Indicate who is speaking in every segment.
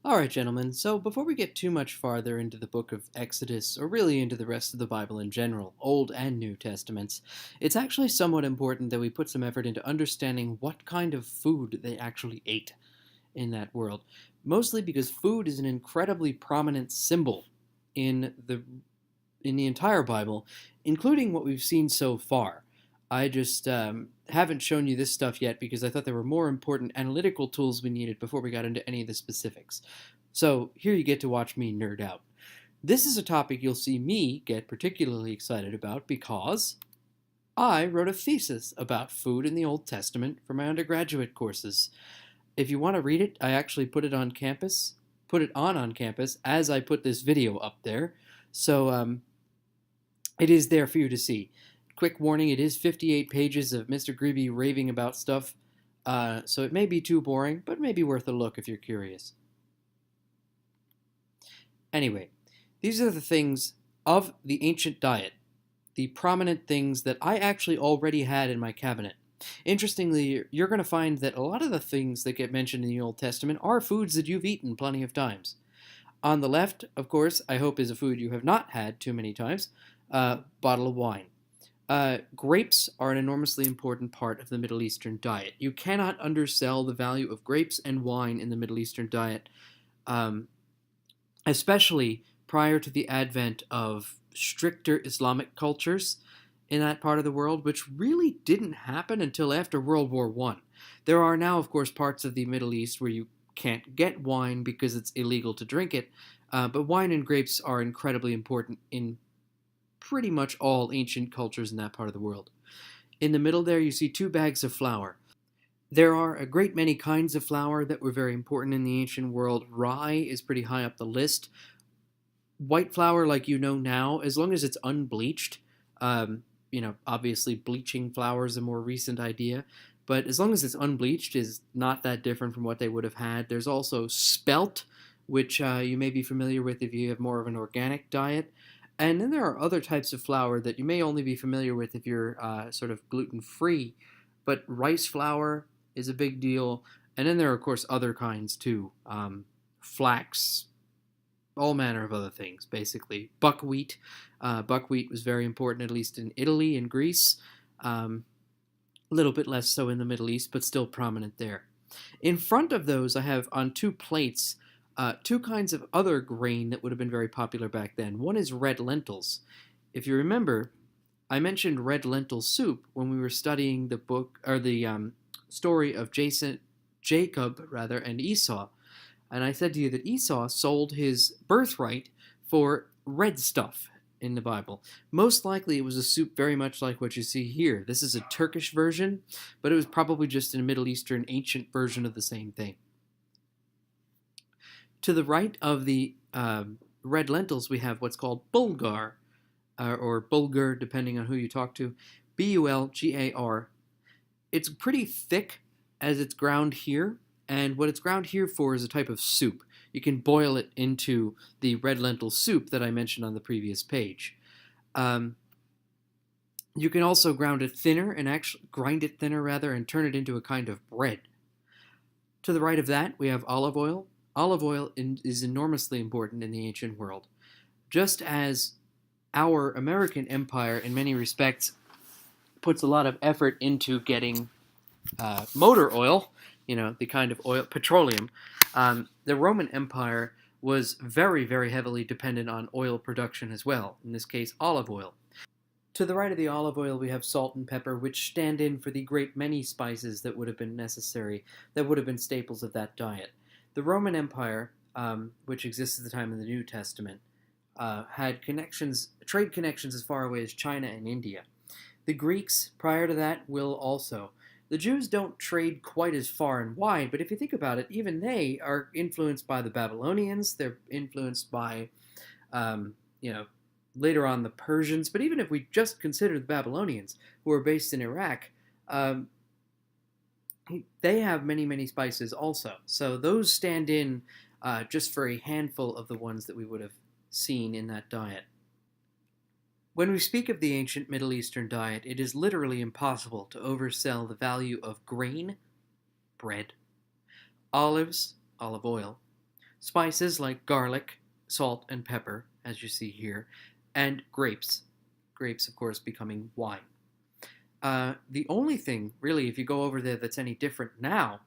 Speaker 1: Alright, gentlemen, so before we get too much farther into the book of Exodus, or really into the rest of the Bible in general, Old and New Testaments, it's actually somewhat important that we put some effort into understanding what kind of food they actually ate in that world. Mostly because food is an incredibly prominent symbol in the entire Bible, including what we've seen so far. I just haven't shown you this stuff yet because I thought there were more important analytical tools we needed before we got into any of the specifics. So here you get to watch me nerd out. This is a topic you'll see me get particularly excited about because I wrote a thesis about food in the Old Testament for my undergraduate courses. If you want to read it, I actually put it on campus as I put this video up there. So it is there for you to see. Quick warning, it is 58 pages of Mr. Greeby raving about stuff, so it may be too boring, but maybe worth a look if you're curious. Anyway, these are the things of the ancient diet, the prominent things that I actually already had in my cabinet. Interestingly, you're going to find that a lot of the things that get mentioned in the Old Testament are foods that you've eaten plenty of times. On the left, of course, I hope is a food you have not had too many times, bottle of wine. Grapes are an enormously important part of the Middle Eastern diet. You cannot undersell the value of grapes and wine in the Middle Eastern diet, especially prior to the advent of stricter Islamic cultures in that part of the world, which really didn't happen until after World War I. There are now, of course, parts of the Middle East where you can't get wine because it's illegal to drink it, but wine and grapes are incredibly important in pretty much all ancient cultures in that part of the world. In the middle there, you see 2 bags of flour. There are a great many kinds of flour that were very important in the ancient world. Rye is pretty high up the list. White flour, like you know now, as long as it's unbleached, obviously bleaching flour is a more recent idea, but as long as it's unbleached is not that different from what they would have had. There's also spelt, which you may be familiar with if you have more of an organic diet. And then there are other types of flour that you may only be familiar with if you're sort of gluten-free. But rice flour is a big deal. And then there are, of course, other kinds too. Flax, all manner of other things, basically. Buckwheat. Buckwheat was very important, at least in Italy and Greece. A little bit less so in the Middle East, but still prominent there. In front of those, I have on 2 plates 2 kinds of other grain that would have been very popular back then. One is red lentils. If you remember, I mentioned red lentil soup when we were studying the book or the story of Jacob and Esau, and I said to you that Esau sold his birthright for red stuff in the Bible. Most likely, it was a soup very much like what you see here. This is a Turkish version, but it was probably just a Middle Eastern ancient version of the same thing. To the right of the red lentils, we have what's called bulgur, or bulgur, depending on who you talk to. Bulgar. It's pretty thick as it's ground here, and what it's ground here for is a type of soup. You can boil it into the red lentil soup that I mentioned on the previous page. You can also grind it thinner and turn it into a kind of bread. To the right of that, we have olive oil. Olive oil is enormously important in the ancient world. Just as our American empire, in many respects, puts a lot of effort into getting motor oil, the kind of oil, petroleum, the Roman Empire was very, very heavily dependent on oil production as well, in this case, olive oil. To the right of the olive oil, we have salt and pepper, which stand in for the great many spices that would have been necessary, that would have been staples of that diet. The Roman Empire, which exists at the time of the New Testament, had trade connections as far away as China and India. The Greeks, prior to that, will also. The Jews don't trade quite as far and wide, but if you think about it, even they are influenced by the Babylonians. They're influenced by, later on the Persians. But even if we just consider the Babylonians, who are based in Iraq, they have many, many spices also. So those stand in just for a handful of the ones that we would have seen in that diet. When we speak of the ancient Middle Eastern diet, it is literally impossible to oversell the value of grain, bread, olives, olive oil, Spices like garlic, salt, and pepper, as you see here, and grapes. Grapes, of course, becoming wine. The only thing, really, if you go over there that's any different now,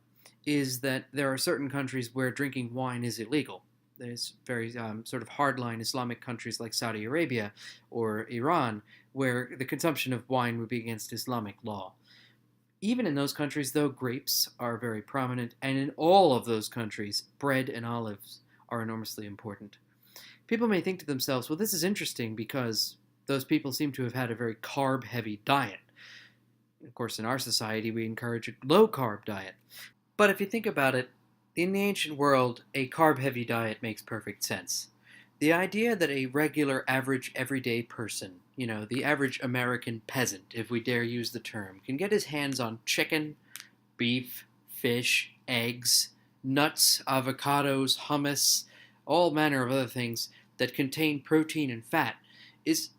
Speaker 1: is that there are certain countries where drinking wine is illegal. There's very sort of hardline Islamic countries like Saudi Arabia or Iran, where the consumption of wine would be against Islamic law. Even in those countries, though, grapes are very prominent, and in all of those countries, bread and olives are enormously important. People may think to themselves, well, this is interesting because those people seem to have had a very carb heavy diet. Of course, in our society, we encourage a low carb diet. But if you think about it, in the ancient world, a carb heavy diet makes perfect sense. The idea that a regular, average, everyday person, the average American peasant, if we dare use the term, can get his hands on chicken, beef, fish, eggs, nuts, avocados, hummus, all manner of other things that contain protein and fat is,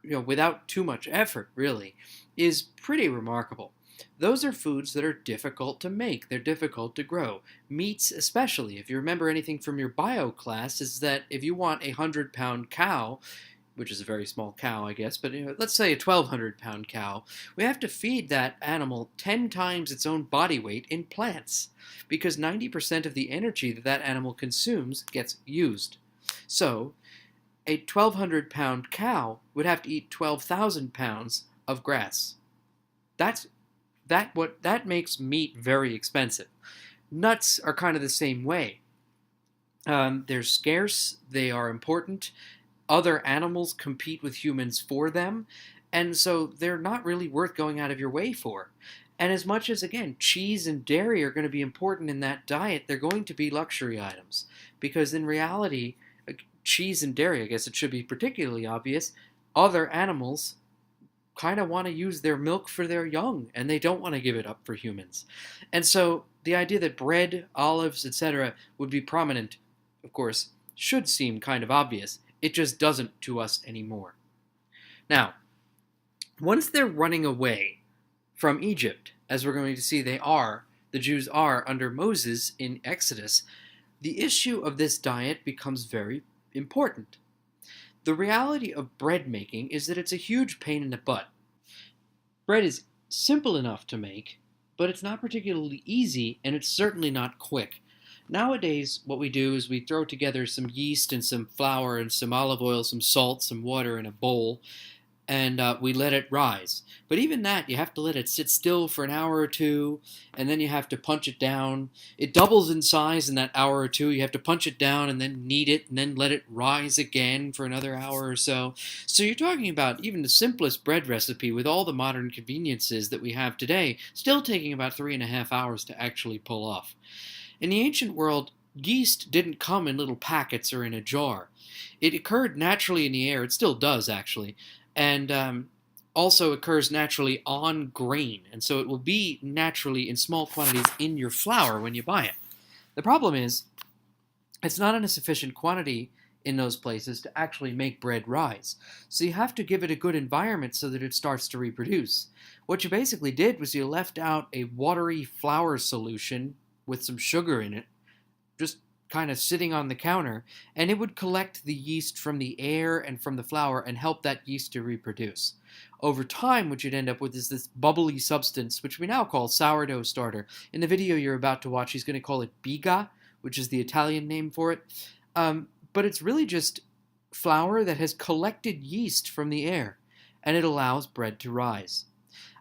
Speaker 1: without too much effort, really, is pretty remarkable. Those are foods that are difficult to make. They're difficult to grow. Meats, especially, if you remember anything from your bio class, is that if you want a 100-pound cow, which is a very small cow, I guess, but let's say a 1,200-pound cow, we have to feed that animal 10 times its own body weight in plants, because 90% of the energy that that animal consumes gets used. So, a 1,200-pound cow would have to eat 12,000 pounds of grass. That makes meat very expensive. Nuts are kind of the same way. They're scarce, they are important. Other animals compete with humans for them, and so they're not really worth going out of your way for. And as much as, again, cheese and dairy are going to be important in that diet, they're going to be luxury items. Because in reality, cheese and dairy, I guess it should be particularly obvious, other animals kind of want to use their milk for their young, and they don't want to give it up for humans. And so the idea that bread, olives, etc. would be prominent, of course, should seem kind of obvious. It just doesn't to us anymore. Now, once they're running away from Egypt, as we're going to see the Jews are under Moses in Exodus, the issue of this diet becomes very important. The reality of bread making is that it's a huge pain in the butt. Bread is simple enough to make, but it's not particularly easy, and it's certainly not quick. Nowadays, what we do is we throw together some yeast and some flour and some olive oil, some salt, some water in a bowl, and we let it rise. But even that, you have to let it sit still for an hour or two, and then you have to punch it down. It doubles in size in that hour or two. You have to punch it down and then knead it, and then let it rise again for another hour or so. So you're talking about even the simplest bread recipe with all the modern conveniences that we have today, still taking about 3.5 hours to actually pull off. In the ancient world, yeast didn't come in little packets or in a jar. It occurred naturally in the air. It still does, actually. And also occurs naturally on grain, and so it will be naturally in small quantities in your flour when you buy it. The problem is, it's not in a sufficient quantity in those places to actually make bread rise. So you have to give it a good environment so that it starts to reproduce. What you basically did was you left out a watery flour solution with some sugar in it, just kind of sitting on the counter, and it would collect the yeast from the air and from the flour and help that yeast to reproduce. Over time, what you'd end up with is this bubbly substance, which we now call sourdough starter. In the video you're about to watch, he's going to call it biga, which is the Italian name for it. But it's really just flour that has collected yeast from the air, and it allows bread to rise.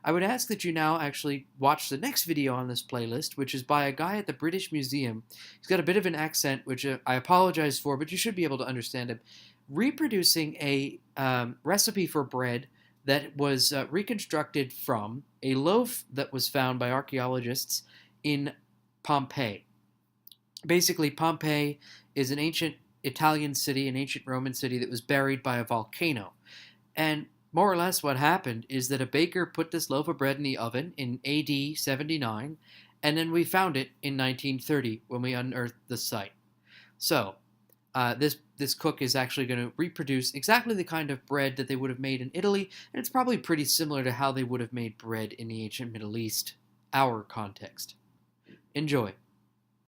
Speaker 1: I would ask that you now actually watch the next video on this playlist, which is by a guy at the British Museum. He's got a bit of an accent, which I apologize for, but you should be able to understand him, reproducing a recipe for bread that was reconstructed from a loaf that was found by archaeologists in Pompeii. Basically, Pompeii is an ancient Italian city, an ancient Roman city that was buried by a volcano. And more or less what happened is that a baker put this loaf of bread in the oven in AD 79, and then we found it in 1930 when we unearthed the site. So, this cook is actually going to reproduce exactly the kind of bread that they would have made in Italy, and it's probably pretty similar to how they would have made bread in the ancient Middle East, our context. Enjoy.